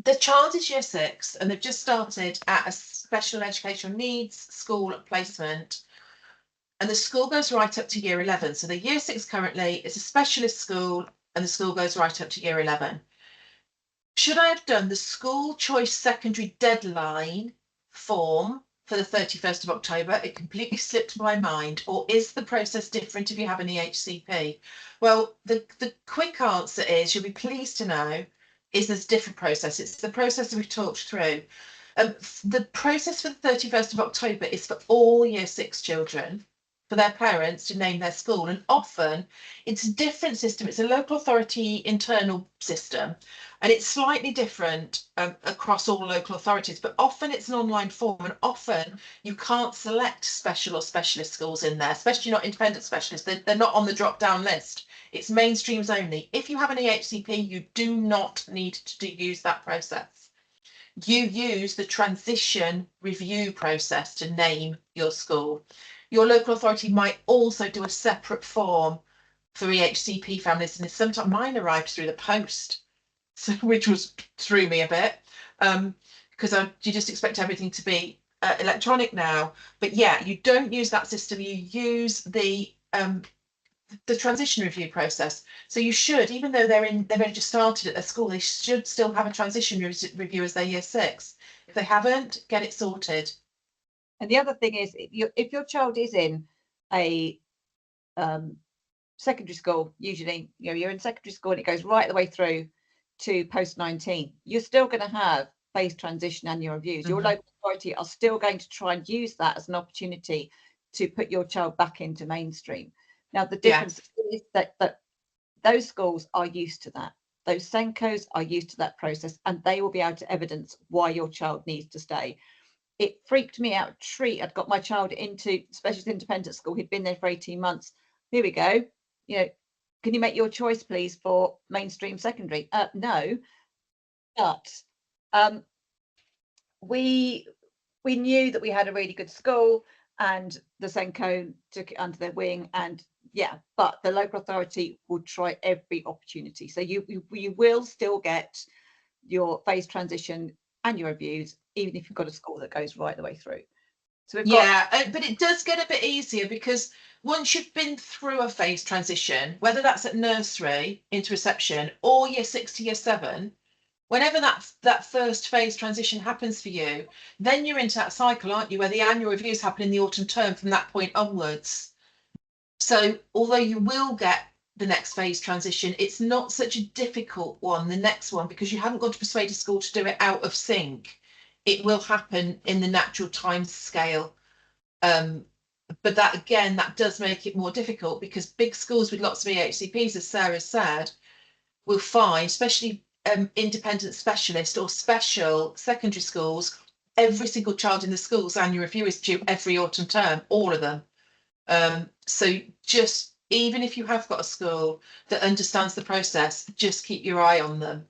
The child is year 6 and they've just started at a special educational needs school placement, and the school goes right up to year 11. So the year 6 currently is a specialist school and the school goes right up to year 11. Should I have done the school choice secondary deadline form for the 31st of October? It completely slipped my mind. Or is the process different if you have an EHCP? Well, the quick answer is, you'll be pleased to know, is there's a different process. It's the process that we've talked through. The process for the 31st of October is for all year 6 children, for their parents to name their school. And often it's a different system. It's a local authority internal system, and it's slightly different across all local authorities, but often it's an online form, and often you can't select special or specialist schools in there, especially not independent specialists. They're not on the drop down list. It's mainstreams only. If you have an EHCP, you do not need to use that process. You use the transition review process to name your school. Your local authority might also do a separate form for EHCP families, and sometimes mine arrived through the post, so, which threw me a bit, because you just expect everything to be electronic now. But yeah, you don't use that system. You use the transition review process. So you should, even though they've only just started at their school, they should still have a transition review as their year 6. If they haven't, get it sorted. And the other thing is, if your child is in a secondary school, usually, you're in secondary school and it goes right the way through to post-19, you're still going to have phase transition annual reviews. Your local authority are still going to try and use that as an opportunity to put your child back into mainstream. Now, the difference is that those schools are used to that. Those SENCOs are used to that process, and they will be able to evidence why your child needs to stay. It freaked me out a treat. I'd got my child into specialist independent school. He'd been there for 18 months. Here we go. Can you make your choice, please, for mainstream secondary? No, but we knew that we had a really good school, and the SENCO took it under their wing, and but the local authority will try every opportunity. So you will still get your phase transition and your reviews, even if you've got a school that goes right the way through. So but it does get a bit easier, because once you've been through a phase transition, whether that's at nursery into reception or year 6 to year 7, whenever that first phase transition happens for you, then you're into that cycle, aren't you, where the annual reviews happen in the autumn term from that point onwards. So although you will get the next phase transition, it's not such a difficult one, the next one, because you haven't got to persuade a school to do it out of sync. It will happen in the natural time scale. But that, again, that does make it more difficult, because big schools with lots of EHCPs, as Sarah said, will find, especially independent specialist or special secondary schools, every single child in the school's annual review is due every autumn term, all of them. So just, even if you have got a school that understands the process, just keep your eye on them.